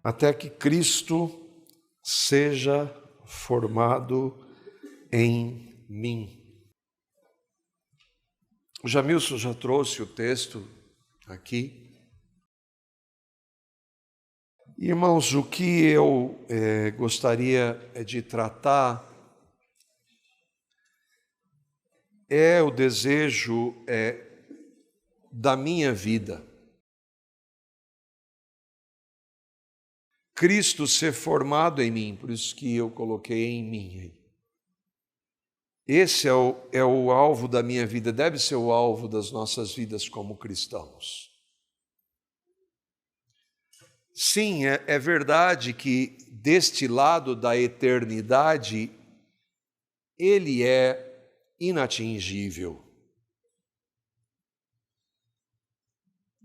até que Cristo seja formado em mim. O Jamilson já trouxe o texto aqui. Irmãos, o que eu gostaria de tratar é o desejo da minha vida. Cristo ser formado em mim, por isso que eu coloquei em mim. Esse é o alvo da minha vida, deve ser o alvo das nossas vidas como cristãos. Sim, é verdade que deste lado da eternidade, ele é inatingível.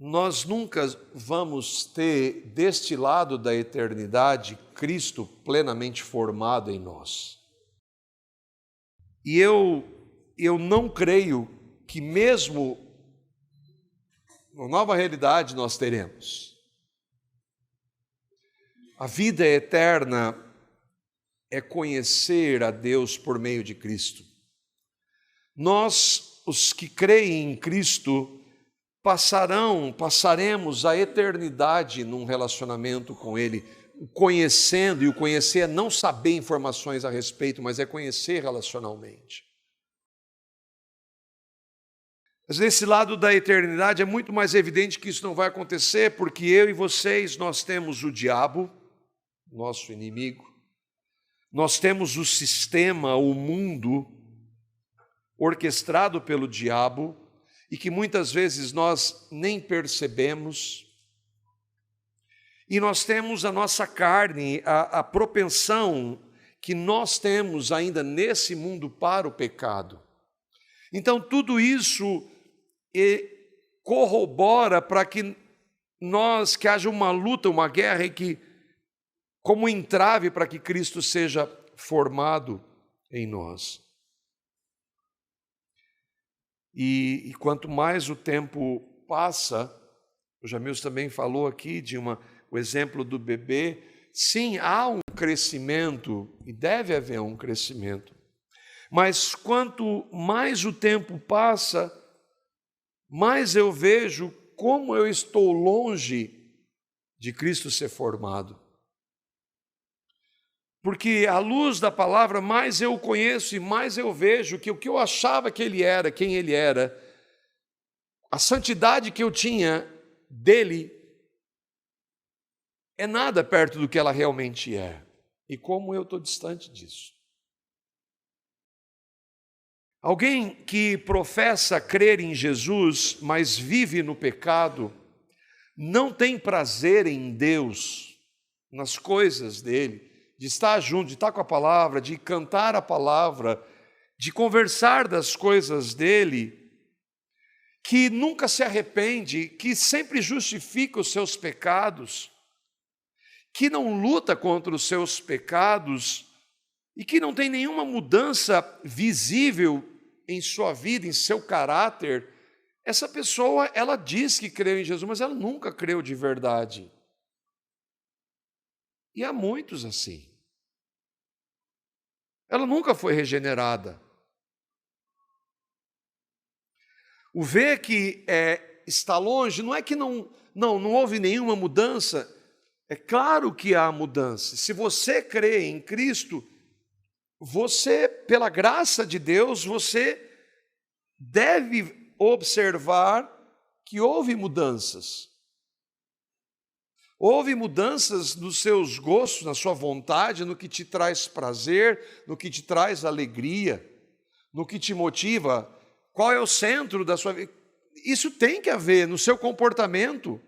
Nós nunca vamos ter deste lado da eternidade Cristo plenamente formado em nós. E eu não creio que mesmo uma nova realidade nós teremos. A vida eterna é conhecer a Deus por meio de Cristo. Nós, os que creem em Cristo, passaremos a eternidade num relacionamento com Ele, conhecendo, e o conhecer é não saber informações a respeito, mas é conhecer relacionalmente. Mas nesse lado da eternidade é muito mais evidente que isso não vai acontecer, porque eu e vocês, nós temos o diabo, nosso inimigo, nós temos o sistema, o mundo, orquestrado pelo diabo, e que muitas vezes nós nem percebemos, e nós temos a nossa carne, a propensão que nós temos ainda nesse mundo para o pecado. Então tudo isso corrobora para que haja uma luta, uma guerra, e que, como entrave para que Cristo seja formado em nós. E quanto mais o tempo passa, o Jamilson também falou aqui o exemplo do bebê. Sim, há um crescimento, e deve haver um crescimento. Mas quanto mais o tempo passa, mais eu vejo como eu estou longe de Cristo ser formado. Porque à luz da palavra, mais eu o conheço e mais eu vejo que o que eu achava que ele era, quem ele era, a santidade que eu tinha dele, é nada perto do que ela realmente é. E como eu estou distante disso. Alguém que professa crer em Jesus, mas vive no pecado, não tem prazer em Deus, nas coisas dele, de estar junto, de estar com a palavra, de cantar a palavra, de conversar das coisas dele, que nunca se arrepende, que sempre justifica os seus pecados, que não luta contra os seus pecados e que não tem nenhuma mudança visível em sua vida, em seu caráter, essa pessoa, ela diz que creu em Jesus, mas ela nunca creu de verdade. E há muitos assim. Ela nunca foi regenerada. O ver que está longe, não é que não houve nenhuma mudança. É claro que há mudança. Se você crê em Cristo, você, pela graça de Deus, você deve observar que houve mudanças. Houve mudanças nos seus gostos, na sua vontade, no que te traz prazer, no que te traz alegria, no que te motiva. Qual é o centro da sua vida? Isso tem que haver no seu comportamento.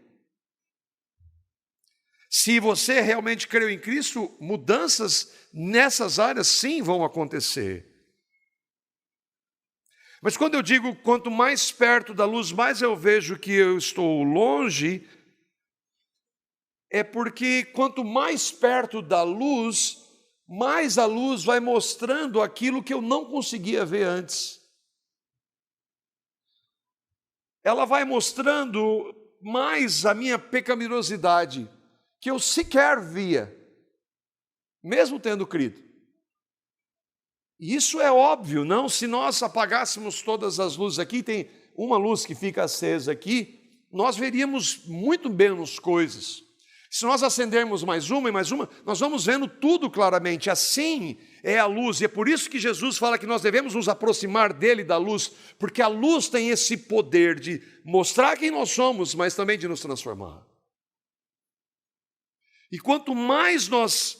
Se você realmente creu em Cristo, mudanças nessas áreas sim vão acontecer. Mas quando eu digo quanto mais perto da luz, mais eu vejo que eu estou longe, é porque quanto mais perto da luz, mais a luz vai mostrando aquilo que eu não conseguia ver antes. Ela vai mostrando mais a minha pecaminosidade. que eu sequer via, mesmo tendo crido. E isso é óbvio, não? Se nós apagássemos todas as luzes aqui, tem uma luz que fica acesa aqui, nós veríamos muito menos coisas. Se nós acendermos mais uma e mais uma, nós vamos vendo tudo claramente. Assim é a luz, e é por isso que Jesus fala que nós devemos nos aproximar dele, da luz, porque a luz tem esse poder de mostrar quem nós somos, mas também de nos transformar. E quanto mais nós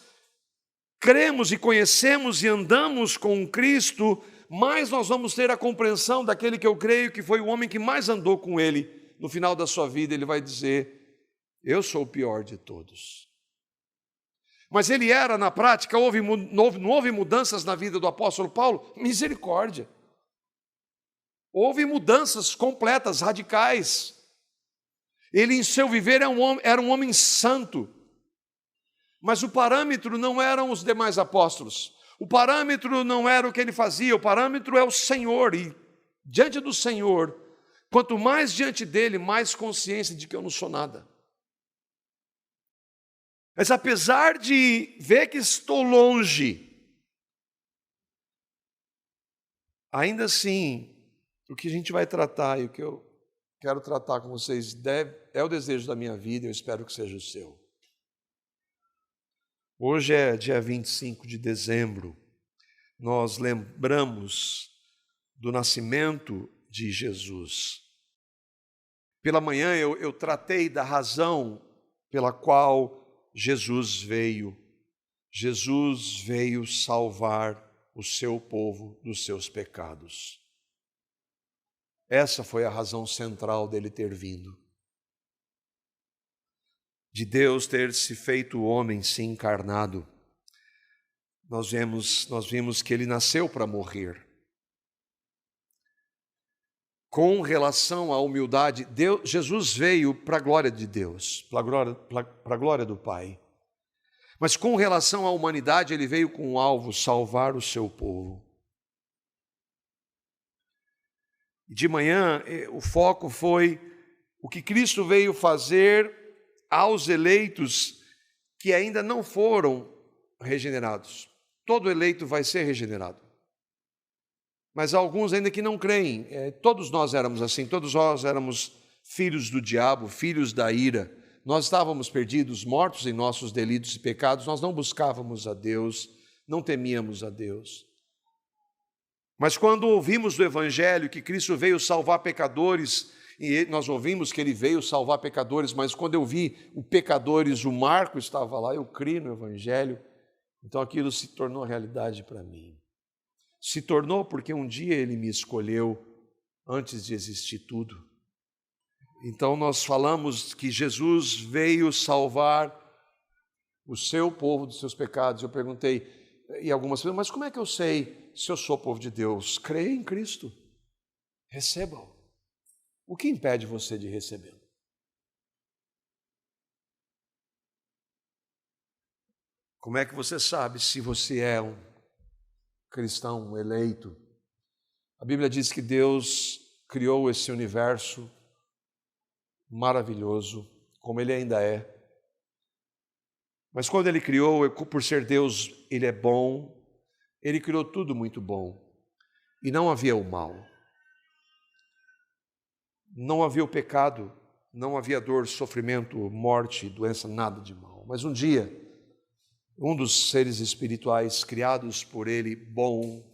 cremos e conhecemos e andamos com Cristo, mais nós vamos ter a compreensão daquele que eu creio que foi o homem que mais andou com ele. No final da sua vida, ele vai dizer: eu sou o pior de todos. Mas ele era, na prática, não houve mudanças na vida do apóstolo Paulo? Misericórdia. Houve mudanças completas, radicais. Ele, em seu viver, era um homem santo. Mas o parâmetro não eram os demais apóstolos. O parâmetro não era o que ele fazia, o parâmetro é o Senhor. E diante do Senhor, quanto mais diante dele, mais consciência de que eu não sou nada. Mas apesar de ver que estou longe, ainda assim, o que a gente vai tratar e o que eu quero tratar com vocês é o desejo da minha vida, eu espero que seja o seu. Hoje é dia 25 de dezembro, nós lembramos do nascimento de Jesus. Pela manhã eu tratei da razão pela qual Jesus veio. Jesus veio salvar o seu povo dos seus pecados. Essa foi a razão central dele ter vindo. De Deus ter se feito homem, se encarnado. Nós vimos que ele nasceu para morrer. Com relação à humildade, Jesus veio para a glória de Deus, para a glória do Pai. Mas com relação à humanidade, ele veio com um alvo: salvar o seu povo. De manhã, o foco foi o que Cristo veio fazer aos eleitos que ainda não foram regenerados. Todo eleito vai ser regenerado. Mas há alguns ainda que não creem. Todos nós éramos assim, todos nós éramos filhos do diabo, filhos da ira. Nós estávamos perdidos, mortos em nossos delitos e pecados, nós não buscávamos a Deus, não temíamos a Deus. Mas quando ouvimos do Evangelho que Cristo veio salvar pecadores, e nós ouvimos que ele veio salvar pecadores, mas quando eu vi o pecadores, o Marco estava lá, eu criei no Evangelho, então aquilo se tornou realidade para mim. Se tornou porque um dia ele me escolheu antes de existir tudo. Então nós falamos que Jesus veio salvar o seu povo dos seus pecados. Eu perguntei, e algumas pessoas, mas como é que eu sei se eu sou povo de Deus? Creia em Cristo, receba-o. O que impede você de recebê-lo? Como é que você sabe se você é um cristão eleito? A Bíblia diz que Deus criou esse universo maravilhoso, como ele ainda é. Mas quando ele criou, por ser Deus, ele é bom, ele criou tudo muito bom. E não havia o mal. Não havia o pecado, não havia dor, sofrimento, morte, doença, nada de mal. Mas um dia, um dos seres espirituais criados por ele, bom,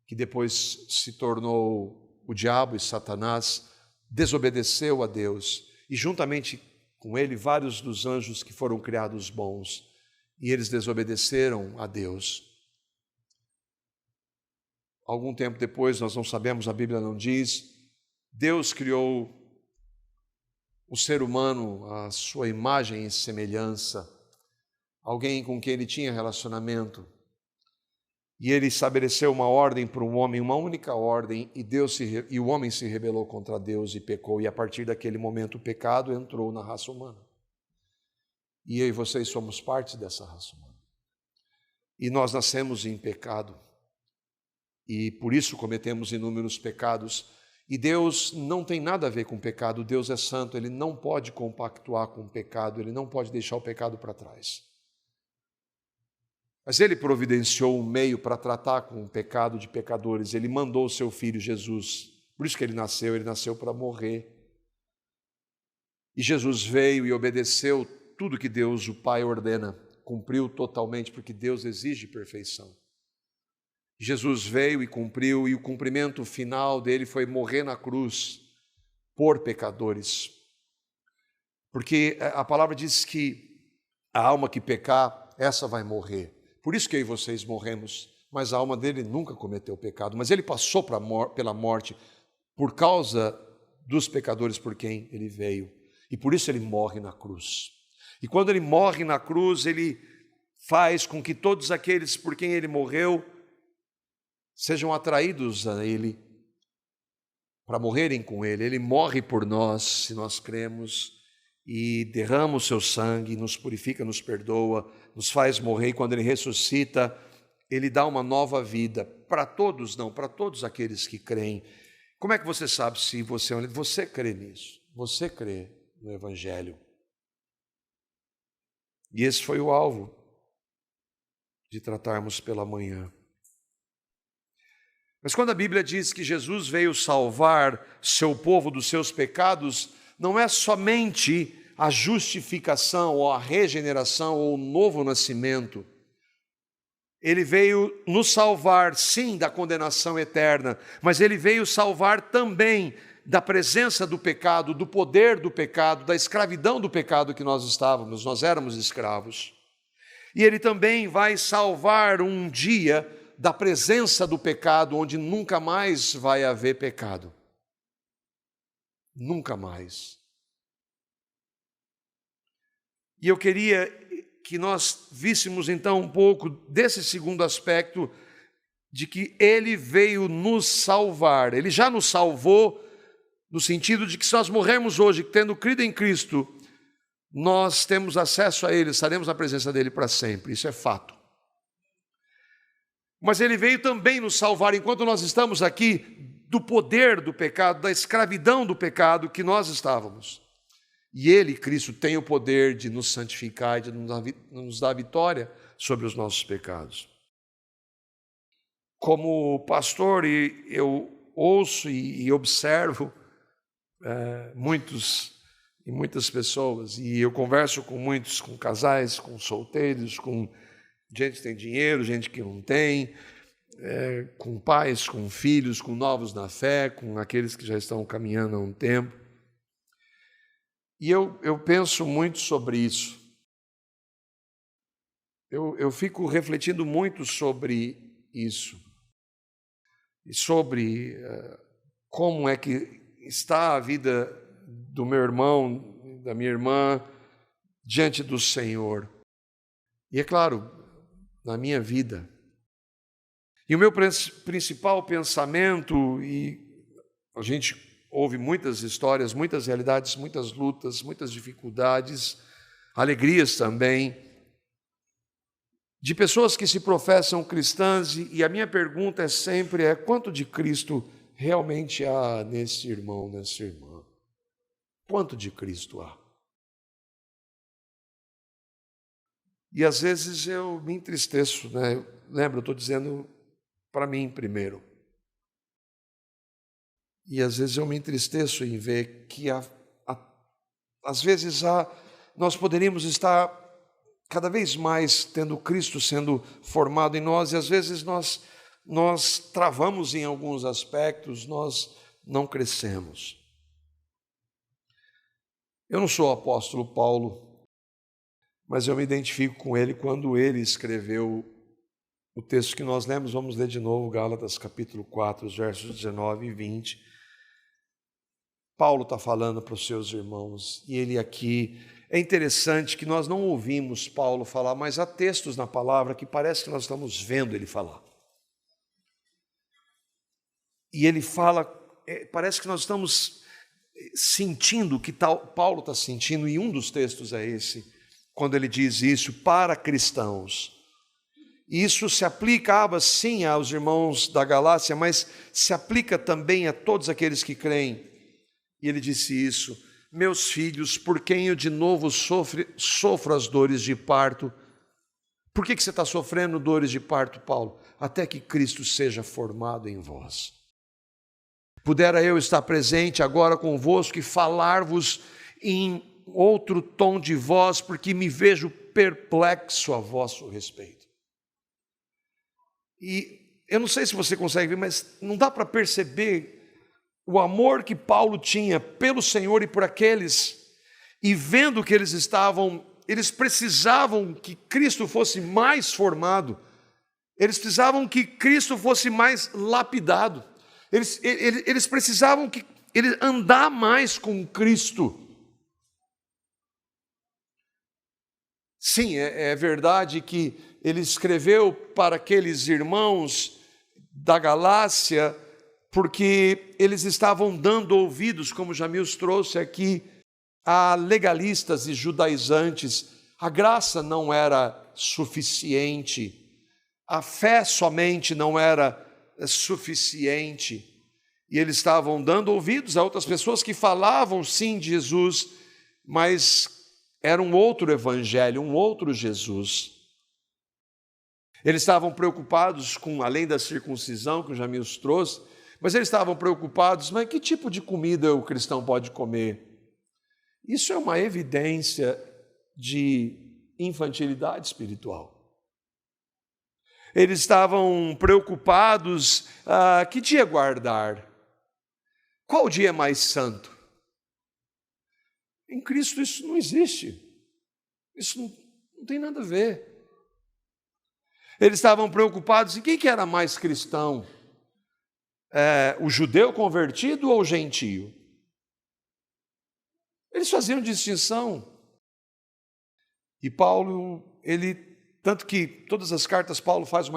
que depois se tornou o diabo e Satanás, desobedeceu a Deus. E juntamente com ele, vários dos anjos que foram criados bons. E eles desobedeceram a Deus. Algum tempo depois, nós não sabemos, a Bíblia não diz, Deus criou o ser humano à sua imagem e semelhança, alguém com quem ele tinha relacionamento. E ele estabeleceu uma ordem para um homem, uma única ordem, e o homem se rebelou contra Deus e pecou. E a partir daquele momento o pecado entrou na raça humana. E eu e vocês somos parte dessa raça humana. E nós nascemos em pecado. E por isso cometemos inúmeros pecados. E Deus não tem nada a ver com pecado, Deus é santo, Ele não pode compactuar com o pecado, Ele não pode deixar o pecado para trás. Mas Ele providenciou um meio para tratar com o pecado de pecadores, Ele mandou o seu Filho Jesus, por isso que Ele nasceu para morrer. E Jesus veio e obedeceu tudo que Deus, o Pai, ordena, cumpriu totalmente, porque Deus exige perfeição. Jesus veio e cumpriu, e o cumprimento final dele foi morrer na cruz por pecadores. Porque a palavra diz que a alma que pecar, essa vai morrer. Por isso que eu e vocês morremos, mas a alma dele nunca cometeu pecado. Mas ele passou pela morte por causa dos pecadores por quem ele veio. E por isso ele morre na cruz. E quando ele morre na cruz, ele faz com que todos aqueles por quem ele morreu sejam atraídos a Ele, para morrerem com Ele. Ele morre por nós, se nós cremos, e derrama o seu sangue, nos purifica, nos perdoa, nos faz morrer, e quando Ele ressuscita, Ele dá uma nova vida, para todos não, para todos aqueles que creem. Como é que você sabe se você crê nisso? Você crê no Evangelho. E esse foi o alvo de tratarmos pela manhã. Mas quando a Bíblia diz que Jesus veio salvar seu povo dos seus pecados, não é somente a justificação ou a regeneração ou o novo nascimento. Ele veio nos salvar, sim, da condenação eterna, mas ele veio salvar também da presença do pecado, do poder do pecado, da escravidão do pecado que nós estávamos, nós éramos escravos. E ele também vai salvar um dia da presença do pecado, onde nunca mais vai haver pecado. Nunca mais. E eu queria que nós víssemos então um pouco desse segundo aspecto, de que ele veio nos salvar. Ele já nos salvou, no sentido de que se nós morrermos hoje, tendo crido em Cristo, nós temos acesso a Ele, estaremos na presença dEle para sempre, isso é fato. Mas Ele veio também nos salvar, enquanto nós estamos aqui, do poder do pecado, da escravidão do pecado que nós estávamos. E Ele, Cristo, tem o poder de nos santificar e de nos dar vitória sobre os nossos pecados. Como pastor, eu ouço e observo muitas pessoas, e eu converso com muitos, com casais, com solteiros, com gente que tem dinheiro, gente que não tem, com pais, com filhos, com novos na fé, com aqueles que já estão caminhando há um tempo. E eu penso muito sobre isso. Eu fico refletindo muito sobre isso. E sobre como é que está a vida do meu irmão, da minha irmã, diante do Senhor. E é claro, na minha vida. E o meu principal pensamento, e a gente ouve muitas histórias, muitas realidades, muitas lutas, muitas dificuldades, alegrias também, de pessoas que se professam cristãs, e a minha pergunta sempre é: quanto de Cristo realmente há nesse irmão, nessa irmã? Quanto de Cristo há? E às vezes eu me entristeço, né? Lembra, eu estou dizendo para mim primeiro. E às vezes eu me entristeço em ver que às vezes nós poderíamos estar cada vez mais tendo Cristo sendo formado em nós, e às vezes nós travamos em alguns aspectos, nós não crescemos. Eu não sou o apóstolo Paulo, mas eu me identifico com ele quando ele escreveu o texto que nós lemos. Vamos ler de novo Gálatas capítulo 4, os versos 19 e 20. Paulo está falando para os seus irmãos, e ele aqui, é interessante que nós não ouvimos Paulo falar, mas há textos na palavra que parece que nós estamos vendo ele falar. E ele fala, parece que nós estamos sentindo o que Paulo está sentindo, e um dos textos é esse, quando ele diz isso para cristãos. E isso se aplicava sim aos irmãos da Galácia, mas se aplica também a todos aqueles que creem. E ele disse isso: meus filhos, por quem eu de novo sofro as dores de parto. Por que você está sofrendo dores de parto, Paulo? Até que Cristo seja formado em vós. Pudera eu estar presente agora convosco e falar-vos em outro tom de voz, porque me vejo perplexo a vosso respeito. E eu não sei se você consegue ver, mas não dá para perceber o amor que Paulo tinha pelo Senhor e por aqueles, e vendo que eles precisavam que Cristo fosse mais formado, eles precisavam que Cristo fosse mais lapidado, eles precisavam que ele andar mais com Cristo. Sim, é verdade que ele escreveu para aqueles irmãos da Galácia, porque eles estavam dando ouvidos, como Jamils trouxe aqui, a legalistas e judaizantes. A graça não era suficiente, a fé somente não era suficiente, e eles estavam dando ouvidos a outras pessoas que falavam sim de Jesus, mas era um outro evangelho, um outro Jesus. Eles estavam preocupados com, além da circuncisão que o Jamils trouxe, mas eles estavam preocupados, mas que tipo de comida o cristão pode comer? Isso é uma evidência de infantilidade espiritual. Eles estavam preocupados, que dia guardar? Qual dia é mais santo? Em Cristo isso não existe. Isso não tem nada a ver. Eles estavam preocupados em quem que era mais cristão? O judeu convertido ou o gentio? Eles faziam distinção. E Paulo, tanto que todas as cartas Paulo faz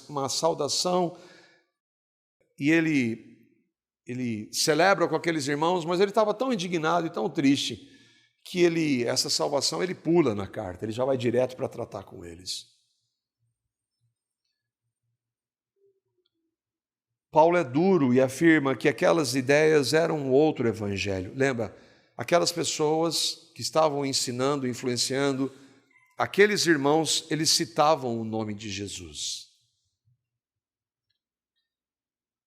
uma saudação, e ele celebra com aqueles irmãos, mas ele estava tão indignado e tão triste, que essa salvação ele pula na carta, ele já vai direto para tratar com eles. Paulo é duro e afirma que aquelas ideias eram um outro evangelho. Lembra? Aquelas pessoas que estavam ensinando, influenciando, aqueles irmãos, eles citavam o nome de Jesus.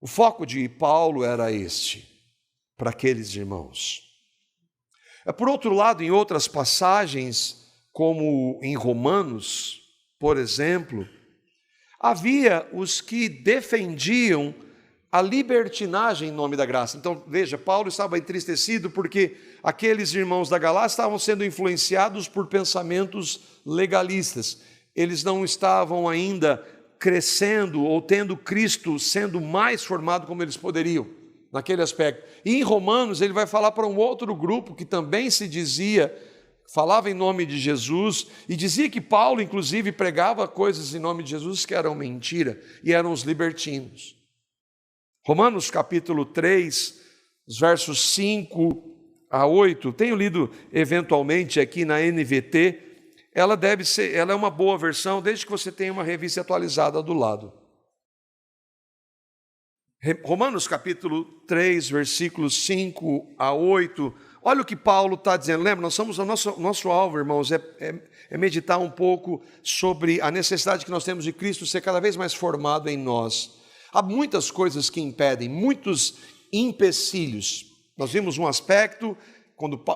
O foco de Paulo era este, para aqueles irmãos. Por outro lado, em outras passagens, como em Romanos, por exemplo, havia os que defendiam a libertinagem em nome da graça. Então, veja, Paulo estava entristecido porque aqueles irmãos da Galácia estavam sendo influenciados por pensamentos legalistas. Eles não estavam ainda crescendo ou tendo Cristo sendo mais formado como eles poderiam, naquele aspecto. E em Romanos ele vai falar para um outro grupo que também falava em nome de Jesus, e dizia que Paulo, inclusive, pregava coisas em nome de Jesus que eram mentira, e eram os libertinos. Romanos capítulo 3, os versos 5 a 8, tenho lido eventualmente aqui na NVT, ela é uma boa versão, desde que você tenha uma revista atualizada do lado. Romanos capítulo 3, versículos 5 a 8, olha o que Paulo está dizendo. Lembra, o nosso alvo, irmãos, é meditar um pouco sobre a necessidade que nós temos de Cristo ser cada vez mais formado em nós. Há muitas coisas que impedem, muitos empecilhos. Nós vimos um aspecto,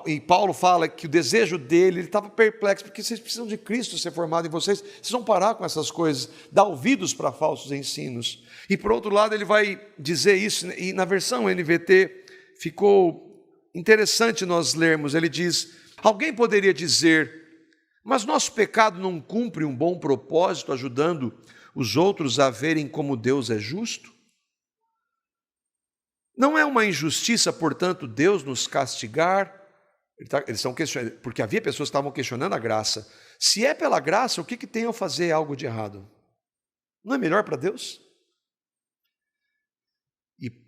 e Paulo fala que o desejo dele, ele estava perplexo, porque vocês precisam de Cristo ser formado em vocês vão parar com essas coisas, dar ouvidos para falsos ensinos. E por outro lado ele vai dizer isso, e na versão NVT ficou interessante nós lermos, ele diz: alguém poderia dizer, mas nosso pecado não cumpre um bom propósito, ajudando os outros a verem como Deus é justo? Não é uma injustiça, portanto, Deus nos castigar? Eles estão questionando, porque havia pessoas que estavam questionando a graça. Se é pela graça, o que tem a fazer algo de errado? Não é melhor para Deus?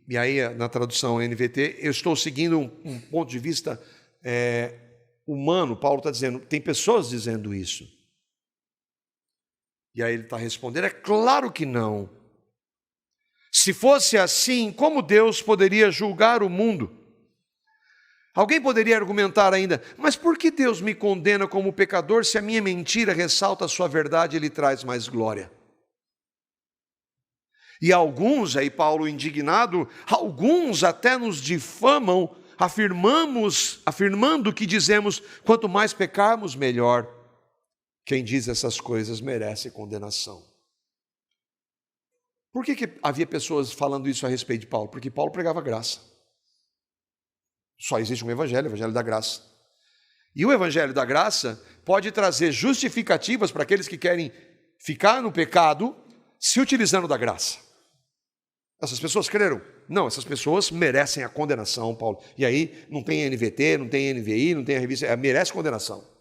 E aí, na tradução NVT, eu estou seguindo um ponto de vista humano. Paulo está dizendo, tem pessoas dizendo isso. E aí ele está respondendo: é claro que não. Se fosse assim, como Deus poderia julgar o mundo? Alguém poderia argumentar ainda: mas por que Deus me condena como pecador se a minha mentira ressalta a sua verdade e lhe traz mais glória? E alguns, aí Paulo indignado, alguns até nos difamam, afirmando que dizemos: quanto mais pecarmos, melhor. Quem diz essas coisas merece condenação. Por que havia pessoas falando isso a respeito de Paulo? Porque Paulo pregava graça. Só existe um evangelho, o evangelho da graça. E o evangelho da graça pode trazer justificativas para aqueles que querem ficar no pecado se utilizando da graça. Essas pessoas creram? Não, essas pessoas merecem a condenação, Paulo. E aí não tem NVT, não tem NVI, não tem a revista, merece condenação.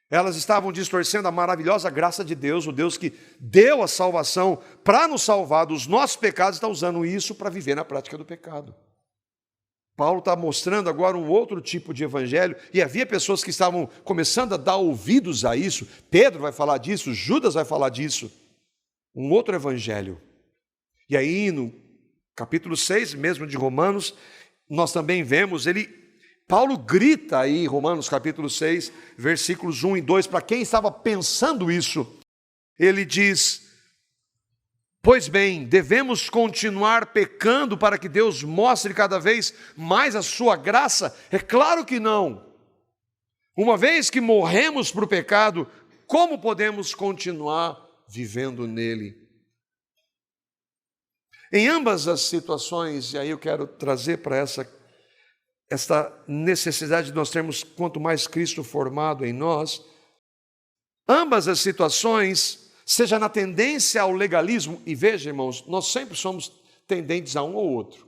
Elas estavam distorcendo a maravilhosa graça de Deus, o Deus que deu a salvação para nos salvar dos nossos pecados, está usando isso para viver na prática do pecado. Paulo está mostrando agora um outro tipo de evangelho, e havia pessoas que estavam começando a dar ouvidos a isso. Pedro vai falar disso, Judas vai falar disso. Um outro evangelho. E aí no capítulo 6 mesmo de Romanos, nós também vemos, Paulo grita aí, Romanos capítulo 6, versículos 1 e 2, para quem estava pensando isso, ele diz: pois bem, devemos continuar pecando para que Deus mostre cada vez mais a sua graça? É claro que não. Uma vez que morremos para o pecado, como podemos continuar vivendo nele? Em ambas as situações, e aí eu quero trazer para esta necessidade de nós termos quanto mais Cristo formado em nós, ambas as situações, seja na tendência ao legalismo, e veja, irmãos, nós sempre somos tendentes a um ou outro.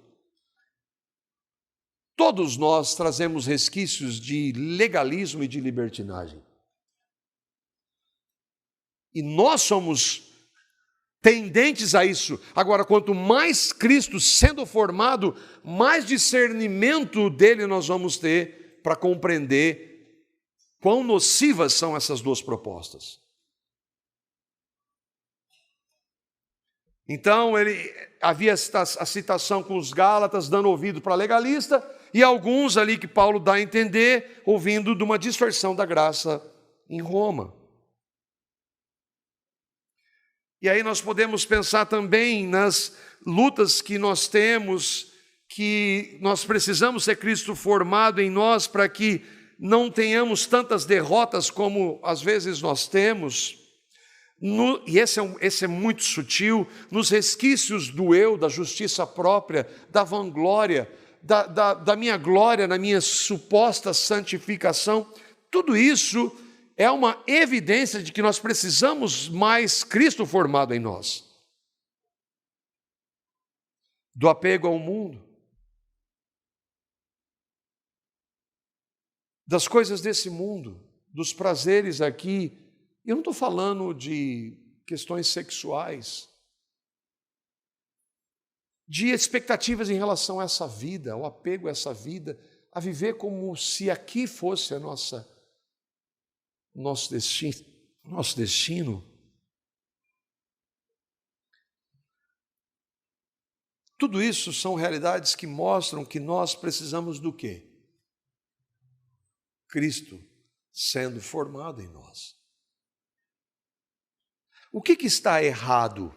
Todos nós trazemos resquícios de legalismo e de libertinagem. E nós somos tendentes a isso. Agora, quanto mais Cristo sendo formado, mais discernimento dele nós vamos ter para compreender quão nocivas são essas duas propostas. Então, havia a citação com os Gálatas, dando ouvido para legalista, e alguns ali que Paulo dá a entender, ouvindo de uma distorção da graça em Roma. E aí nós podemos pensar também nas lutas que nós temos, que nós precisamos ser Cristo formado em nós para que não tenhamos tantas derrotas como às vezes nós temos. E esse é muito sutil, nos resquícios do eu, da justiça própria, da vanglória, da minha glória, na minha suposta santificação. Tudo isso é uma evidência de que nós precisamos mais Cristo formado em nós. Do apego ao mundo, das coisas desse mundo, dos prazeres aqui. Eu não estou falando de questões sexuais, de expectativas em relação a essa vida, ao apego a essa vida, a viver como se aqui fosse a nosso destino. Tudo isso são realidades que mostram que nós precisamos do quê? Cristo sendo formado em nós. O que está errado?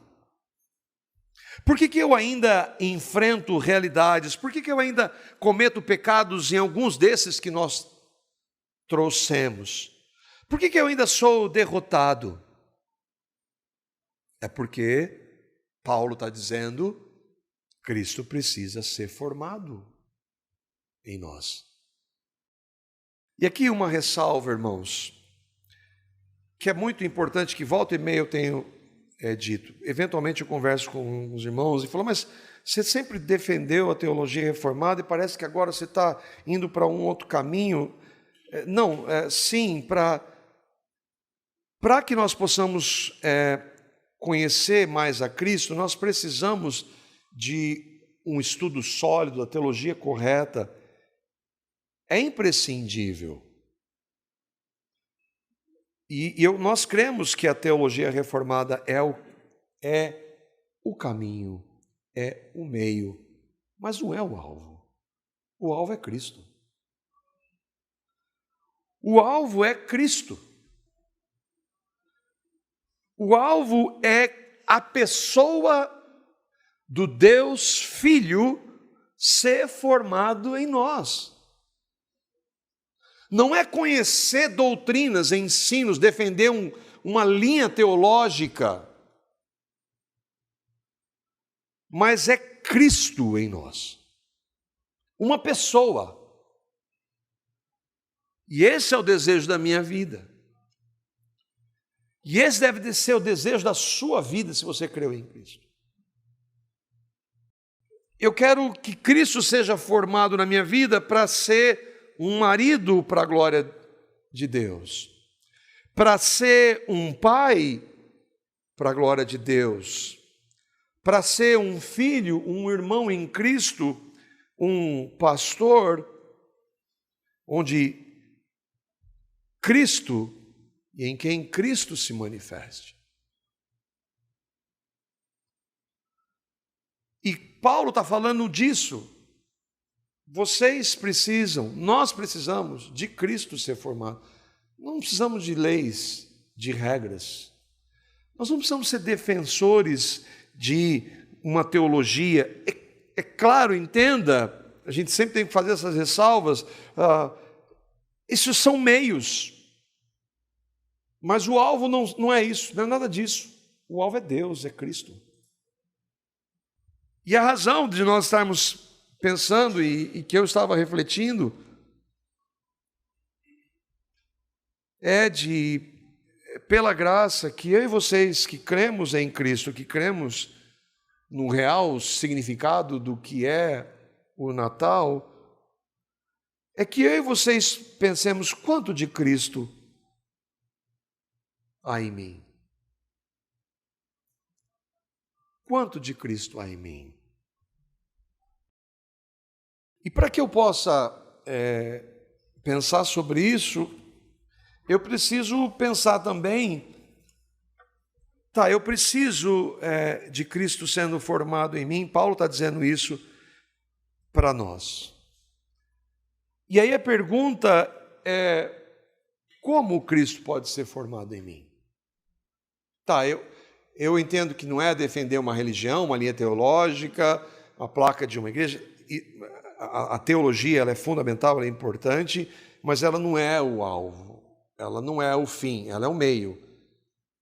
Por que eu ainda enfrento realidades? Por que eu ainda cometo pecados em alguns desses que nós trouxemos? Por que eu ainda sou derrotado? É porque Paulo está dizendo, Cristo precisa ser formado em nós. E aqui uma ressalva, irmãos, que é muito importante, que volta e meia eu tenho dito. Eventualmente eu converso com os irmãos e falo, mas você sempre defendeu a teologia reformada e parece que agora você está indo para um outro caminho. Não, sim, para que nós possamos conhecer mais a Cristo, nós precisamos de um estudo sólido, da teologia correta. É imprescindível. Nós cremos que a teologia reformada é o caminho, é o meio, mas não é o alvo. O alvo é Cristo. O alvo é Cristo. O alvo é a pessoa do Deus Filho ser formado em nós. Não é conhecer doutrinas, ensinos, defender uma linha teológica, mas é Cristo em nós. Uma pessoa. E esse é o desejo da minha vida. E esse deve ser o desejo da sua vida, se você creu em Cristo. Eu quero que Cristo seja formado na minha vida para ser um marido para a glória de Deus, para ser um pai para a glória de Deus, para ser um filho, um irmão em Cristo, um pastor, onde Cristo e em quem Cristo se manifeste. E Paulo está falando disso. Vocês precisam, nós precisamos de Cristo ser formado. Não precisamos de leis, de regras. Nós não precisamos ser defensores de uma teologia. É claro, entenda, a gente sempre tem que fazer essas ressalvas. Esses são meios. Mas o alvo não é isso, não é nada disso. O alvo é Deus, é Cristo. E a razão de nós estarmos pensando e que eu estava refletindo pela graça, que eu e vocês que cremos em Cristo, que cremos no real significado do que é o Natal, é que eu e vocês pensemos quanto de Cristo há em mim. Quanto de Cristo há em mim? E para que eu possa pensar sobre isso, eu preciso pensar também, eu preciso de Cristo sendo formado em mim. Paulo está dizendo isso para nós. E aí a pergunta é, como Cristo pode ser formado em mim? Eu entendo que não é defender uma religião, uma linha teológica, a placa de uma igreja. A teologia ela é fundamental, ela é importante, mas ela não é o alvo, ela não é o fim, ela é o meio.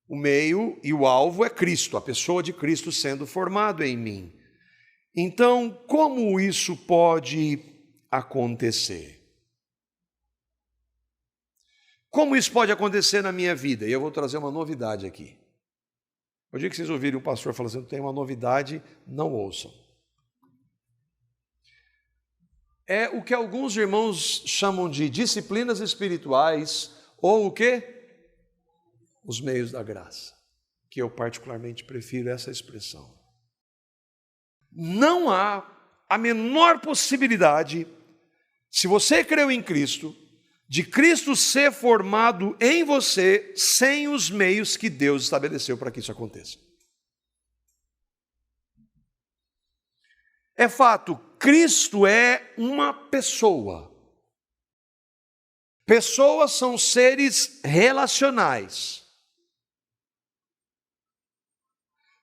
O meio e o alvo é Cristo, a pessoa de Cristo sendo formado em mim. Então, como isso pode acontecer? Como isso pode acontecer na minha vida? E eu vou trazer uma novidade aqui. O dia que vocês ouvirem o pastor falando assim, tem uma novidade, não ouçam. É o que alguns irmãos chamam de disciplinas espirituais, ou o quê? Os meios da graça, que eu particularmente prefiro essa expressão. Não há a menor possibilidade, se você creu em Cristo, de Cristo ser formado em você sem os meios que Deus estabeleceu para que isso aconteça. É fato, Cristo é uma pessoa. Pessoas são seres relacionais.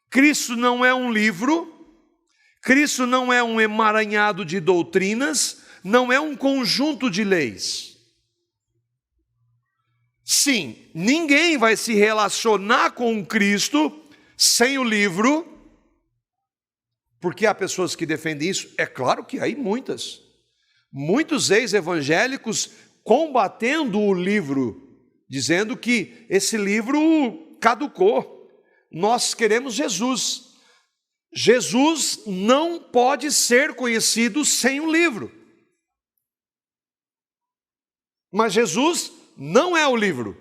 Cristo não é um livro, Cristo não é um emaranhado de doutrinas, não é um conjunto de leis. Sim, ninguém vai se relacionar com Cristo sem o livro, porque há pessoas que defendem isso. É claro que há muitas. Muitos ex-evangélicos combatendo o livro, dizendo que esse livro caducou. Nós queremos Jesus. Jesus não pode ser conhecido sem o livro. Mas Jesus não é o livro.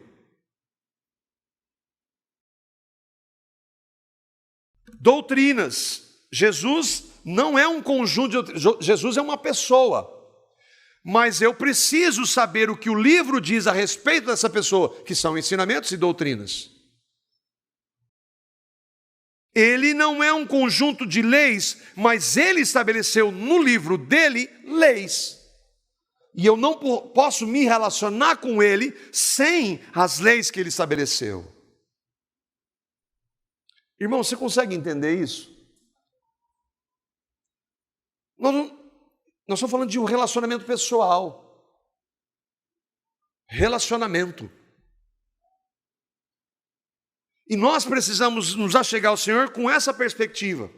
Doutrinas. Jesus não é um conjunto de... Jesus é uma pessoa. mas eu preciso saber o que o livro diz a respeito dessa pessoa, que são ensinamentos e doutrinas. Ele não é um conjunto de leis, mas ele estabeleceu no livro dele leis. E eu não posso me relacionar com ele sem as leis que ele estabeleceu. Irmão, você consegue entender isso? Nós estamos falando de um relacionamento pessoal. Relacionamento. E nós precisamos nos achegar ao Senhor com essa perspectiva.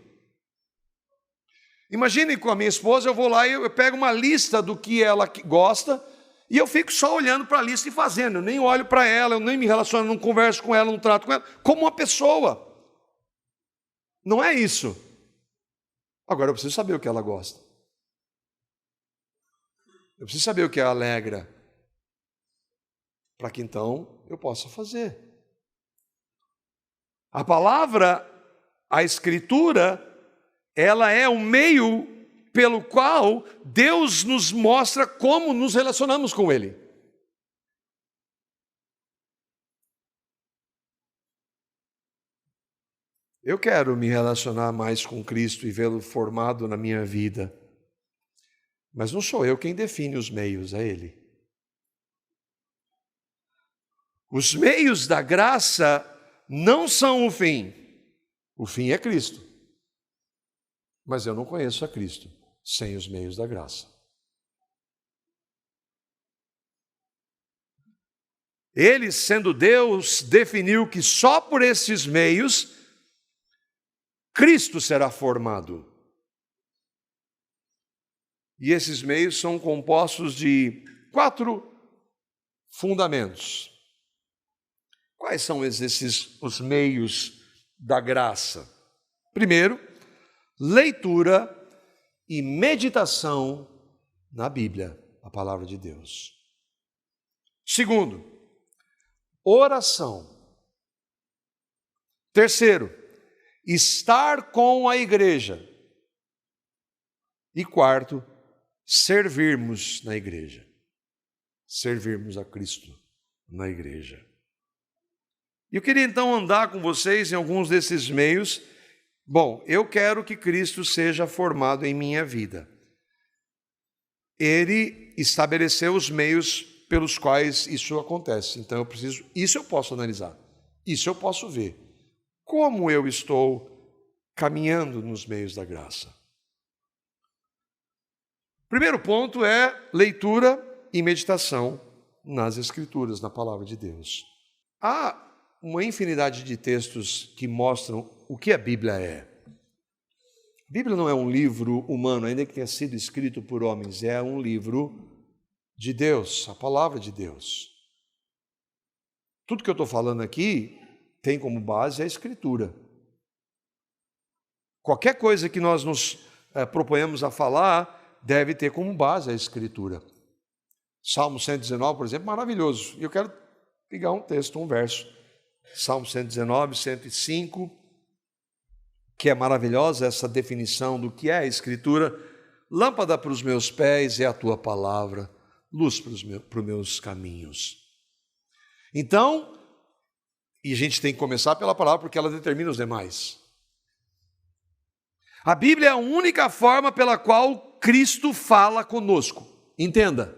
Imagine com a minha esposa, eu vou lá e eu pego uma lista do que ela gosta e eu fico só olhando para a lista e fazendo. Eu nem olho para ela, eu nem me relaciono, não converso com ela, não trato com ela, como uma pessoa. Não é isso. Agora eu preciso saber o que ela gosta. Eu preciso saber o que a alegra, para que então eu possa fazer. A palavra, a Escritura, ela é o meio pelo qual Deus nos mostra como nos relacionamos com Ele. Eu quero me relacionar mais com Cristo e vê-lo formado na minha vida. Mas não sou eu quem define os meios, é Ele. Os meios da graça não são o fim. O fim é Cristo. Mas eu não conheço a Cristo sem os meios da graça. Ele, sendo Deus, definiu que só por esses meios Cristo será formado. E esses meios são compostos de 4 fundamentos. Quais são os meios da graça? Primeiro, leitura e meditação na Bíblia, a palavra de Deus. Segundo, oração. Terceiro, estar com a igreja. E quarto, servirmos na igreja. Servirmos a Cristo na igreja. E eu queria então andar com vocês em alguns desses meios. Bom, eu quero que Cristo seja formado em minha vida. Ele estabeleceu os meios pelos quais isso acontece. Então isso eu posso analisar. Isso eu posso ver. Como eu estou caminhando nos meios da graça? Primeiro ponto é leitura e meditação nas Escrituras, na palavra de Deus. Há uma infinidade de textos que mostram o que a Bíblia é. A Bíblia não é um livro humano, ainda que tenha sido escrito por homens, é um livro de Deus, a palavra de Deus. Tudo que eu estou falando aqui tem como base a Escritura. Qualquer coisa que nós nos proponhamos a falar deve ter como base a Escritura. Salmo 119, por exemplo, maravilhoso. E eu quero pegar um texto, um verso. Salmo 119, 105, que é maravilhosa essa definição do que é a Escritura. Lâmpada para os meus pés é a tua palavra, luz para os meus caminhos. Então, e a gente tem que começar pela palavra porque ela determina os demais. A Bíblia é a única forma pela qual Cristo fala conosco. Entenda,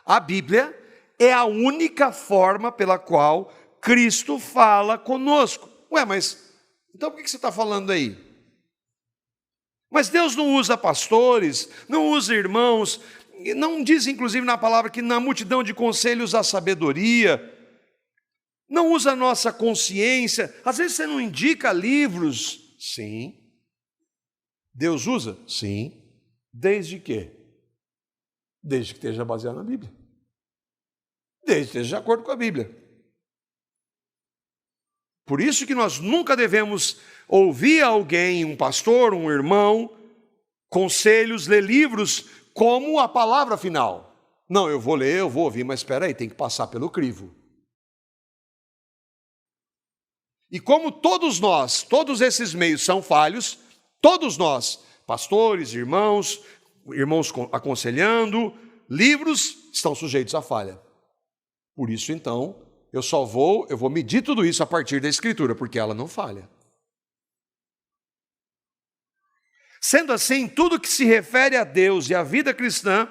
a Bíblia é a única forma pela qual Cristo fala conosco. Ué, mas então por que você está falando aí? Mas Deus não usa pastores, não usa irmãos, não diz inclusive na palavra que na multidão de conselhos há sabedoria, não usa a nossa consciência, às vezes você não indica livros. Sim. Deus usa? Sim. Desde que? Desde que esteja baseado na Bíblia. Desde que esteja de acordo com a Bíblia. Por isso que nós nunca devemos ouvir alguém, um pastor, um irmão, conselhos, ler livros como a palavra final. Não, eu vou ler, eu vou ouvir, mas espera aí, tem que passar pelo crivo. E como todos nós, todos esses meios são falhos, todos nós, pastores, irmãos aconselhando, livros estão sujeitos à falha. Por isso, então, eu vou medir tudo isso a partir da Escritura, porque ela não falha. Sendo assim, tudo que se refere a Deus e à vida cristã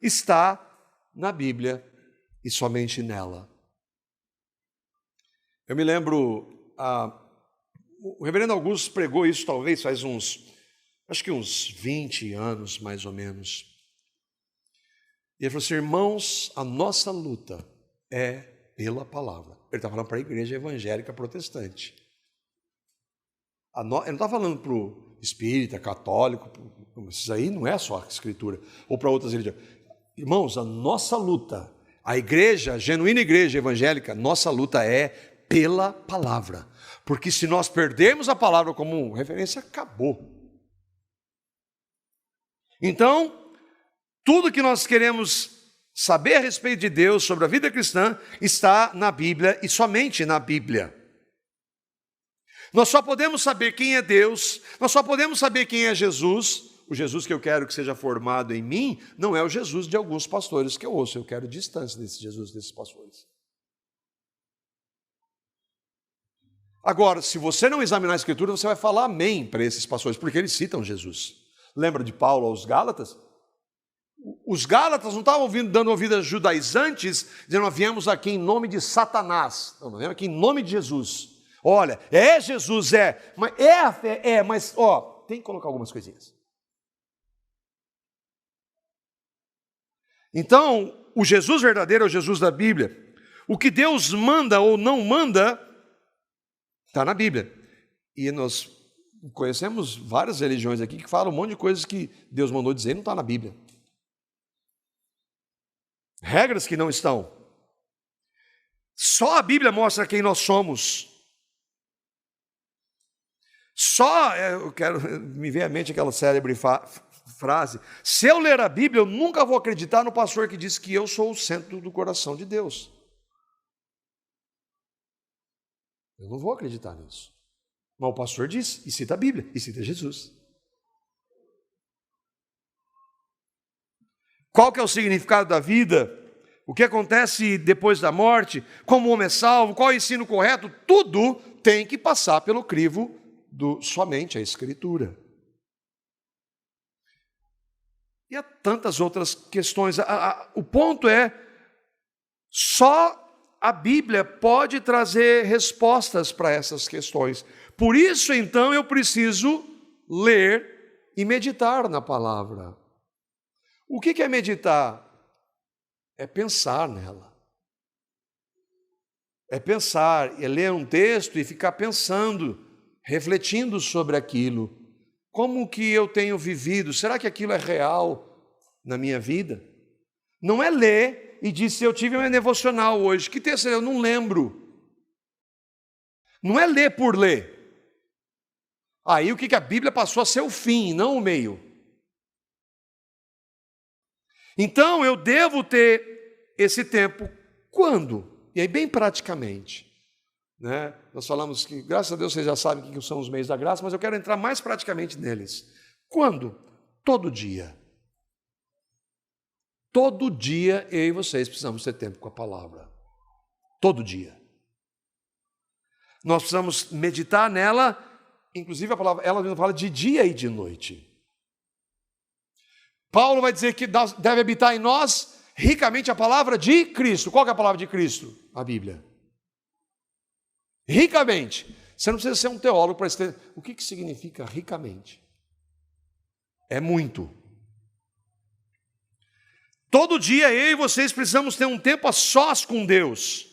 está na Bíblia e somente nela. Eu me lembro, o reverendo Augusto pregou isso talvez faz acho que uns 20 anos mais ou menos. E ele falou assim: irmãos, a nossa luta é pela palavra. Ele está falando para a igreja evangélica protestante. Ele não está falando para o espírita, católico, isso aí não é só a Escritura, ou para outras religiões. Irmãos, a nossa luta, a igreja, a genuína igreja evangélica, nossa luta é pela palavra. Porque se nós perdermos a palavra como referência, acabou. Então, tudo que nós queremos saber a respeito de Deus, sobre a vida cristã, está na Bíblia e somente na Bíblia. Nós só podemos saber quem é Deus, nós só podemos saber quem é Jesus. O Jesus que eu quero que seja formado em mim não é o Jesus de alguns pastores que eu ouço, eu quero distância desse Jesus, desses pastores. Agora, se você não examinar a Escritura, você vai falar amém para esses pastores, porque eles citam Jesus. Lembra de Paulo aos Gálatas? Os Gálatas não estavam dando ouvido a judaizantes, dizendo: nós viemos aqui em nome de Satanás. Não, nós viemos aqui em nome de Jesus. Olha, é Jesus, mas é a fé, mas tem que colocar algumas coisinhas. Então, o Jesus verdadeiro é o Jesus da Bíblia. O que Deus manda ou não manda, está na Bíblia. E nós conhecemos várias religiões aqui que falam um monte de coisas que Deus mandou dizer e não está na Bíblia. Regras que não estão. Só a Bíblia mostra quem nós somos. Me vem à mente aquela célebre frase: se eu ler a Bíblia, eu nunca vou acreditar no pastor que diz que eu sou o centro do coração de Deus. Eu não vou acreditar nisso. Mas o pastor diz, e cita a Bíblia, e cita Jesus. Qual que é o significado da vida? O que acontece depois da morte? Como o homem é salvo? Qual é o ensino correto? Tudo tem que passar pelo crivo somente a Escritura. E há tantas outras questões. O ponto é, só a Bíblia pode trazer respostas para essas questões. Por isso, então, eu preciso ler e meditar na palavra. O que é meditar? É pensar nela. É pensar, é ler um texto e ficar pensando, refletindo sobre aquilo. Como que eu tenho vivido? Será que aquilo é real na minha vida? Não é ler e dizer: eu tive uma devocional hoje. Que texto? Eu não lembro. Não é ler por ler. Aí o que a Bíblia passou a ser o fim, não o meio. Então eu devo ter esse tempo. Quando? E aí bem praticamente. Né? Nós falamos que, graças a Deus, vocês já sabem o que são os meios da graça, mas eu quero entrar mais praticamente neles. Quando? Todo dia. Todo dia eu e vocês precisamos ter tempo com a palavra. Todo dia. Nós precisamos meditar nela, inclusive a palavra, ela fala de dia e de noite. Paulo vai dizer que deve habitar em nós ricamente a palavra de Cristo. Qual que é a palavra de Cristo? A Bíblia. Ricamente. Você não precisa ser um teólogo para entender o que significa ricamente. É muito. Todo dia eu e vocês precisamos ter um tempo a sós com Deus.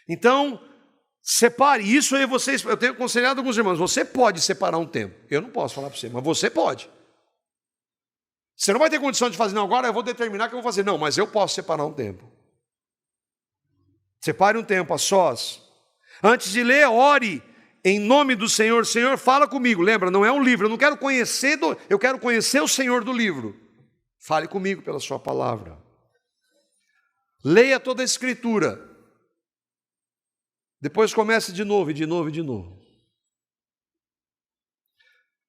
Então, separe isso aí vocês. Eu tenho aconselhado alguns irmãos: você pode separar um tempo. Eu não posso falar para você, mas você pode. Você não vai ter condição de fazer, não, agora eu vou determinar que eu vou fazer. Não, mas eu posso separar um tempo. Separe um tempo a sós. Antes de ler, ore em nome do Senhor. Senhor, fala comigo. Lembra, não é um livro. Eu não quero conhecer, eu quero conhecer o Senhor do livro. Fale comigo pela sua palavra. Leia toda a Escritura. Depois comece de novo, e de novo, e de novo.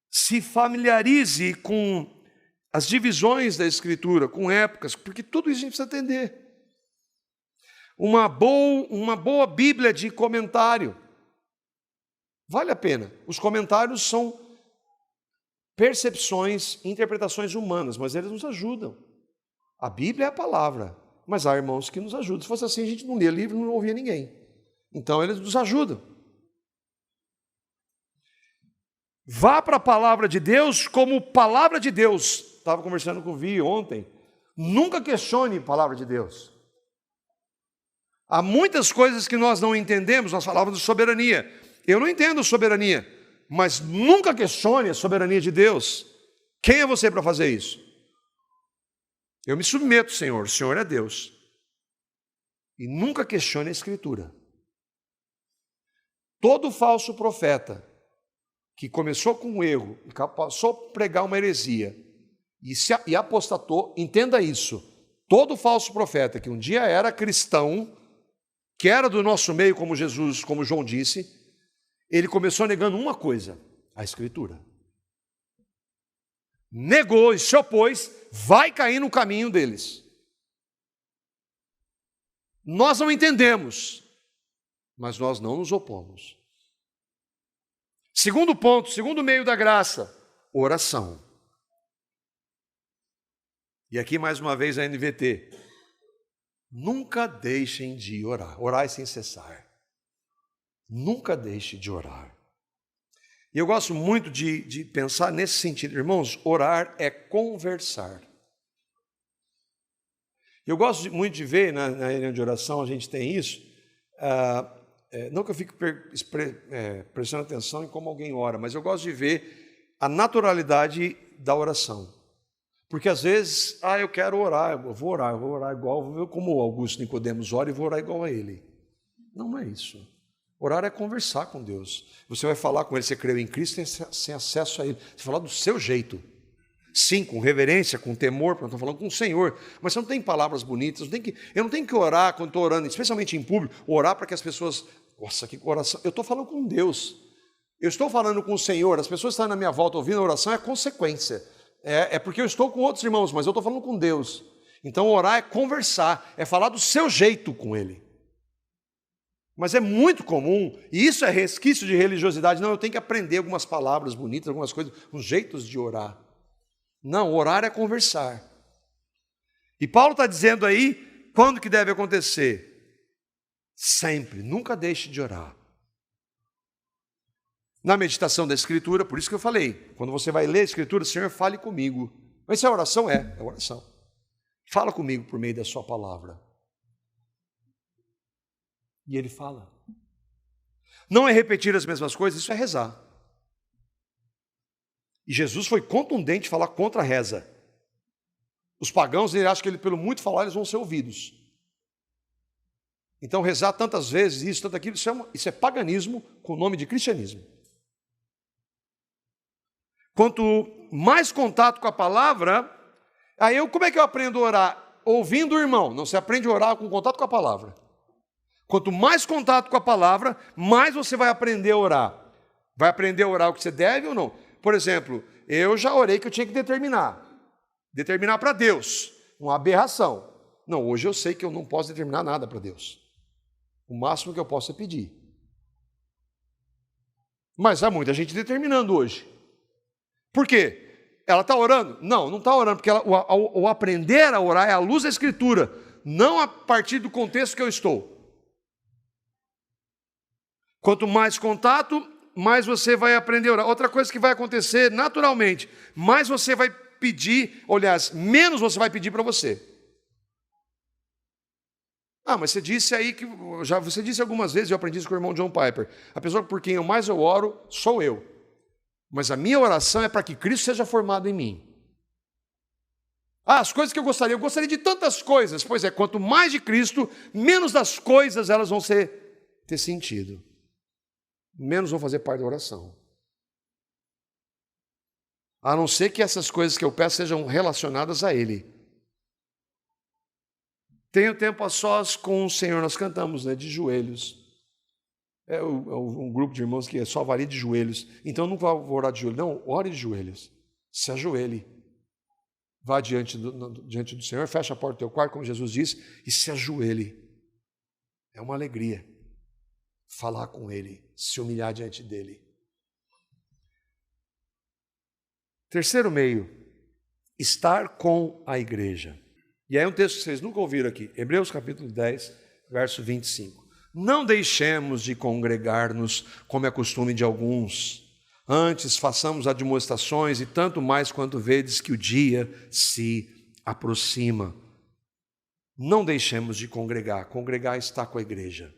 Se familiarize com as divisões da Escritura com épocas, porque tudo isso a gente precisa entender. Uma boa Bíblia de comentário. Vale a pena. Os comentários são percepções, interpretações humanas, mas eles nos ajudam. A Bíblia é a palavra, mas há irmãos que nos ajudam. Se fosse assim, a gente não lia livro, não ouvia ninguém. Então, eles nos ajudam. Vá para a palavra de Deus como palavra de Deus. Estava conversando com o Vi ontem. Nunca questione a palavra de Deus. Há muitas coisas que nós não entendemos, nós falávamos de soberania. Eu não entendo soberania, mas nunca questione a soberania de Deus. Quem é você para fazer isso? Eu me submeto, Senhor, o Senhor é Deus. E nunca questione a Escritura. Todo falso profeta que começou com um erro e passou a pregar uma heresia e apostatou, entenda isso. Todo falso profeta que um dia era cristão, que era do nosso meio, como Jesus, como João disse, ele começou negando uma coisa, a Escritura. Negou e se opôs, vai cair no caminho deles. Nós não entendemos, mas nós não nos opomos. Segundo ponto, segundo meio da graça, oração. E aqui mais uma vez a NVT. Nunca deixem de orar. Orai sem cessar. Nunca deixe de orar. E eu gosto muito de pensar nesse sentido. Irmãos, orar é conversar. Eu gosto muito de ver na reunião de oração, a gente tem isso. Não que eu fique prestando atenção em como alguém ora, mas eu gosto de ver a naturalidade da oração. Porque às vezes, eu quero orar, eu vou orar igual, vou ver como o Augusto Nicodemos ora e vou orar igual a ele. Não é isso. Orar é conversar com Deus. Você vai falar com Ele, você creu em Cristo, sem acesso a Ele. Você vai falar do seu jeito. Sim, com reverência, com temor, porque eu estou falando com o Senhor. Mas você não tem palavras bonitas, eu não tenho que orar quando estou orando, especialmente em público, orar para que as pessoas... Nossa, que oração! Eu estou falando com Deus. Eu estou falando com o Senhor, as pessoas que estão na minha volta ouvindo a oração é consequência. É porque eu estou com outros irmãos, mas eu estou falando com Deus. Então orar é conversar, é falar do seu jeito com Ele. Mas é muito comum, e isso é resquício de religiosidade. Não, eu tenho que aprender algumas palavras bonitas, algumas coisas, uns jeitos de orar. Não, orar é conversar. E Paulo está dizendo aí, quando que deve acontecer? Sempre, nunca deixe de orar. Na meditação da Escritura, por isso que eu falei, quando você vai ler a Escritura, Senhor, fale comigo. Mas se é oração, é oração. Fala comigo por meio da sua palavra. E ele fala. Não é repetir as mesmas coisas, isso é rezar. E Jesus foi contundente em falar contra a reza. Os pagãos, ele acham que pelo muito falar, eles vão ser ouvidos. Então, rezar tantas vezes, isso, tanto aquilo, isso é paganismo com o nome de cristianismo. Quanto mais contato com a palavra, como é que eu aprendo a orar? Ouvindo o irmão. Não se aprende a orar com contato com a palavra. Quanto mais contato com a palavra, mais você vai aprender a orar. Vai aprender a orar o que você deve ou não? Por exemplo, eu já orei que eu tinha que determinar. Determinar para Deus. Uma aberração. Não, hoje eu sei que eu não posso determinar nada para Deus. O máximo que eu posso é pedir. Mas há muita gente determinando hoje. Por quê? Ela está orando? Não está orando, porque o aprender a orar é à luz da Escritura, não a partir do contexto que eu estou. Quanto mais contato, mais você vai aprender a orar. Outra coisa que vai acontecer naturalmente, mais você vai pedir, aliás, menos você vai pedir para você. Mas você disse aí que, você disse algumas vezes, eu aprendi isso com o irmão John Piper, a pessoa por quem eu mais oro sou eu. Mas a minha oração é para que Cristo seja formado em mim. As coisas que eu gostaria de tantas coisas. Pois é, quanto mais de Cristo, menos das coisas elas vão ter sentido. Menos vão fazer parte da oração. A não ser que essas coisas que eu peço sejam relacionadas a Ele. Tenho tempo a sós com o Senhor, nós cantamos, de joelhos. É um grupo de irmãos que só varia de joelhos. Então não vou orar de joelhos. Não, ore de joelhos. Se ajoelhe. vá diante do Senhor, fecha a porta do teu quarto, como Jesus disse, e se ajoelhe. É uma alegria falar com Ele, se humilhar diante dEle. Terceiro meio, estar com a igreja. E aí um texto que vocês nunca ouviram aqui, Hebreus capítulo 10, verso 25. Não deixemos de congregar-nos, como é costume de alguns. Antes façamos admoestações, e tanto mais quanto vedes que o dia se aproxima. Não deixemos de congregar. Congregar está com a igreja.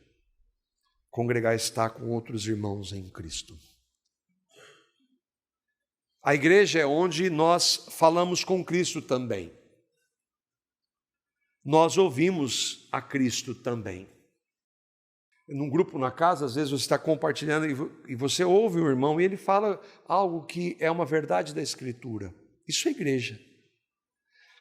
Congregar está com outros irmãos em Cristo. A igreja é onde nós falamos com Cristo também. Nós ouvimos a Cristo também. Num grupo na casa, às vezes você está compartilhando e você ouve o irmão e ele fala algo que é uma verdade da Escritura. Isso é igreja.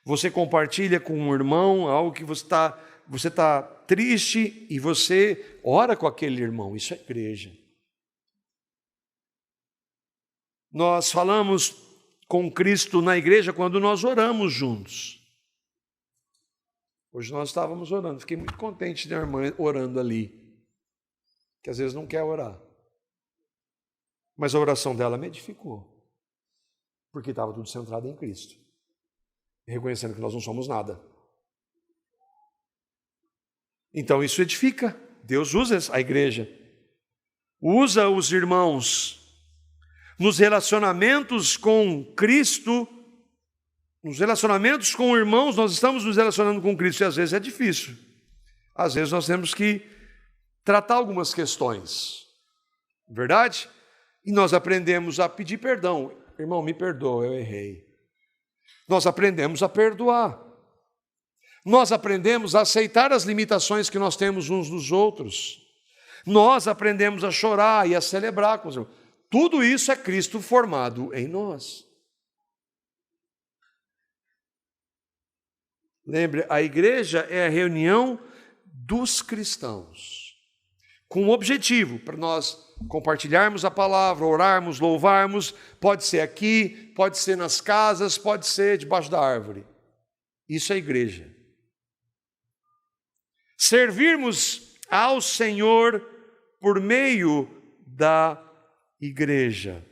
Você compartilha com um irmão algo que você está triste e você ora com aquele irmão. Isso é igreja. Nós falamos com Cristo na igreja quando nós oramos juntos. Hoje nós estávamos orando. Fiquei muito contente de a irmã orando ali, que às vezes não quer orar. Mas a oração dela me edificou, porque estava tudo centrado em Cristo, reconhecendo que nós não somos nada. Então isso edifica. Deus usa a igreja, usa os irmãos. Nos relacionamentos com Cristo, nos relacionamentos com irmãos, nós estamos nos relacionando com Cristo e às vezes é difícil. Às vezes nós temos que tratar algumas questões, verdade? E nós aprendemos a pedir perdão. Irmão, me perdoa, eu errei. Nós aprendemos a perdoar. Nós aprendemos a aceitar as limitações que nós temos uns dos outros. Nós aprendemos a chorar e a celebrar com os irmãos. Tudo isso é Cristo formado em nós. Lembre, a igreja é a reunião dos cristãos, com um objetivo, para nós compartilharmos a palavra, orarmos, louvarmos, pode ser aqui, pode ser nas casas, pode ser debaixo da árvore. Isso é igreja. Servirmos ao Senhor por meio da igreja.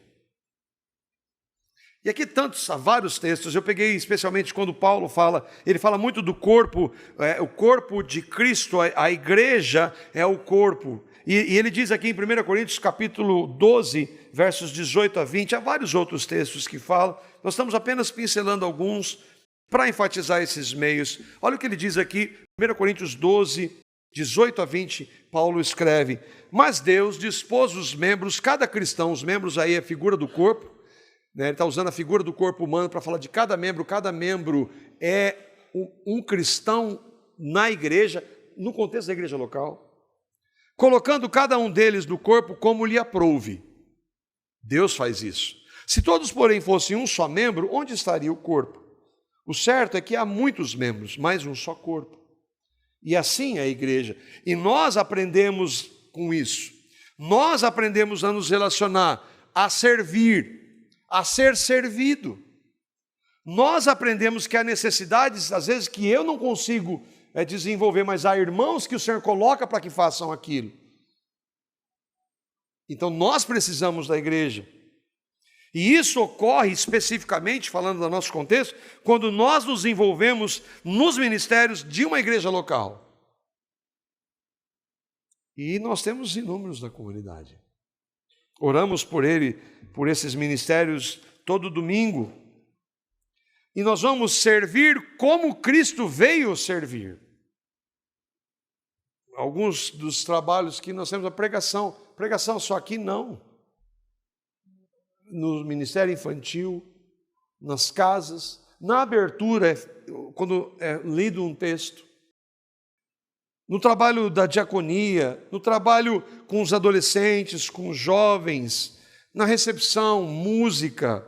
E aqui há vários textos, eu peguei especialmente quando Paulo fala, ele fala muito do corpo, o corpo de Cristo, a igreja é o corpo. E ele diz aqui em 1 Coríntios capítulo 12, versos 18 a 20, há vários outros textos que falam, nós estamos apenas pincelando alguns para enfatizar esses meios. Olha o que ele diz aqui, 1 Coríntios 12, 18 a 20, Paulo escreve: mas Deus dispôs os membros, cada cristão, os membros aí é a figura do corpo, né? Ele está usando a figura do corpo humano para falar de cada membro é um cristão na igreja, no contexto da igreja local, colocando cada um deles no corpo como lhe aprouve. Deus faz isso. Se todos, porém, fossem um só membro, onde estaria o corpo? O certo é que há muitos membros, mas um só corpo. E assim é a igreja. E nós aprendemos com isso. Nós aprendemos a nos relacionar, a servir, a ser servido. Nós aprendemos que há necessidades, às vezes, que eu não consigo desenvolver, mas há irmãos que o Senhor coloca para que façam aquilo. Então nós precisamos da igreja. E isso ocorre especificamente, falando do nosso contexto, quando nós nos envolvemos nos ministérios de uma igreja local. E nós temos inúmeros na comunidade. Oramos por esses ministérios todo domingo. E nós vamos servir como Cristo veio servir. Alguns dos trabalhos que nós temos, a pregação só aqui não. No ministério infantil, nas casas, na abertura, quando é lido um texto, no trabalho da diaconia, no trabalho com os adolescentes, com os jovens, na recepção, música,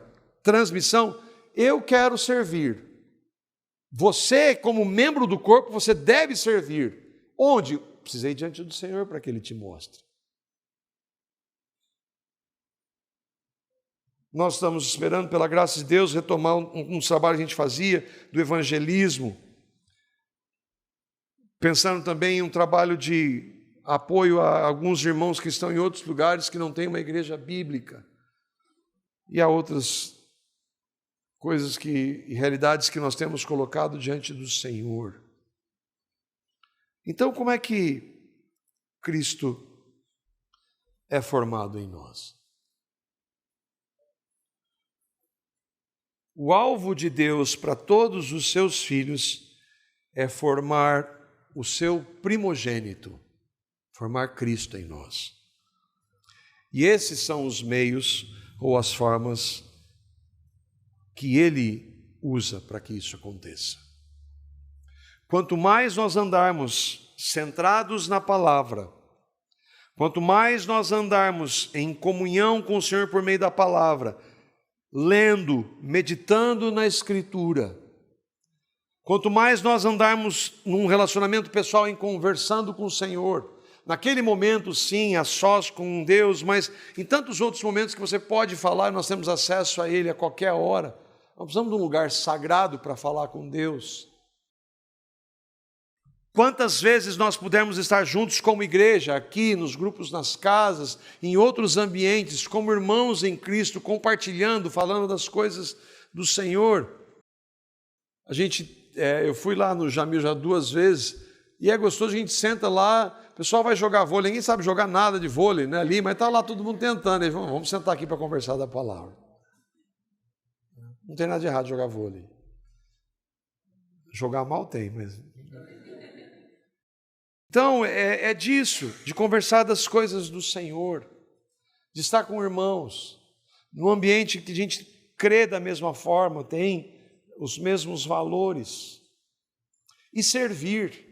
transmissão, eu quero servir. Você, como membro do corpo, você deve servir. Onde? Precisei diante do Senhor para que Ele te mostre. Nós estamos esperando, pela graça de Deus, retomar um trabalho que a gente fazia do evangelismo, pensando também em um trabalho de apoio a alguns irmãos que estão em outros lugares que não têm uma igreja bíblica, e a outras coisas e realidades que nós temos colocado diante do Senhor. Então, como é que Cristo é formado em nós? O alvo de Deus para todos os seus filhos é formar o seu primogênito, formar Cristo em nós. E esses são os meios ou as formas que Ele usa para que isso aconteça. Quanto mais nós andarmos centrados na palavra, quanto mais nós andarmos em comunhão com o Senhor por meio da palavra, lendo, meditando na Escritura, quanto mais nós andarmos num relacionamento pessoal, em conversando com o Senhor, naquele momento sim, a sós com Deus, mas em tantos outros momentos que você pode falar, nós temos acesso a Ele a qualquer hora. Nós precisamos de um lugar sagrado para falar com Deus. Quantas vezes nós pudermos estar juntos como igreja, aqui, nos grupos, nas casas, em outros ambientes, como irmãos em Cristo, compartilhando, falando das coisas do Senhor. Eu fui lá no Jamil já 2 vezes, e é gostoso, a gente senta lá, o pessoal vai jogar vôlei, ninguém sabe jogar nada de vôlei, né, ali, mas está lá todo mundo tentando, e vamos sentar aqui para conversar da palavra. Não tem nada de errado jogar vôlei. Jogar mal tem, mas... Então, é disso, de conversar das coisas do Senhor, de estar com irmãos, num ambiente que a gente crê da mesma forma, tem os mesmos valores, e servir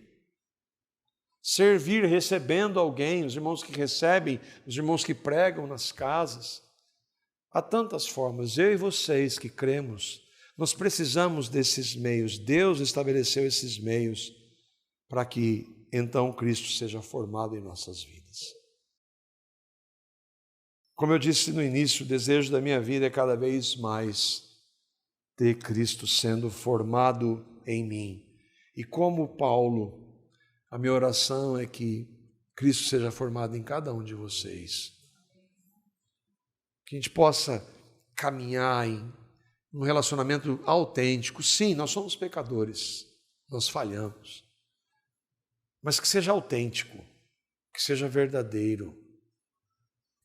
recebendo alguém, os irmãos que recebem, os irmãos que pregam nas casas. Há tantas formas, eu e vocês que cremos, nós precisamos desses meios, Deus estabeleceu esses meios para que então Cristo seja formado em nossas vidas. Como eu disse no início, o desejo da minha vida é cada vez mais ter Cristo sendo formado em mim. E como Paulo, a minha oração é que Cristo seja formado em cada um de vocês. Que a gente possa caminhar em um relacionamento autêntico. Sim, nós somos pecadores, nós falhamos. Mas que seja autêntico, que seja verdadeiro,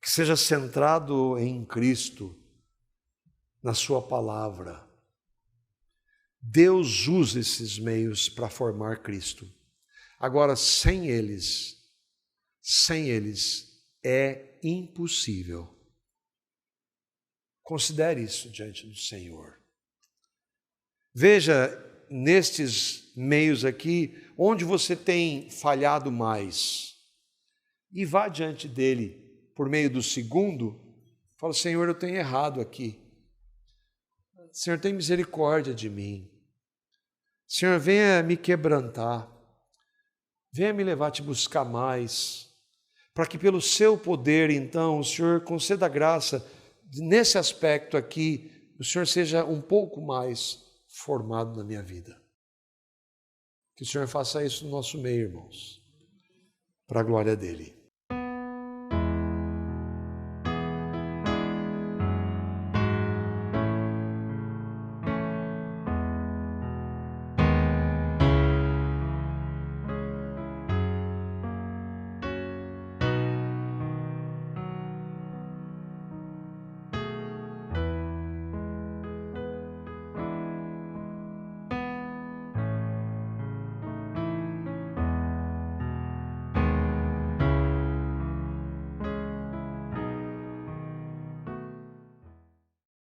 que seja centrado em Cristo, na sua palavra. Deus usa esses meios para formar Cristo. Agora, sem eles é impossível. Considere isso diante do Senhor. Veja nestes meios aqui, onde você tem falhado mais, e vá diante dele, por meio do segundo, fala: Senhor, eu tenho errado aqui. Senhor, tem misericórdia de mim. Senhor, venha me quebrantar, venha me levar a te buscar mais, para que pelo seu poder, então, o Senhor conceda graça, nesse aspecto aqui, o Senhor seja um pouco mais formado na minha vida. Que o Senhor faça isso no nosso meio, irmãos, para a glória dele.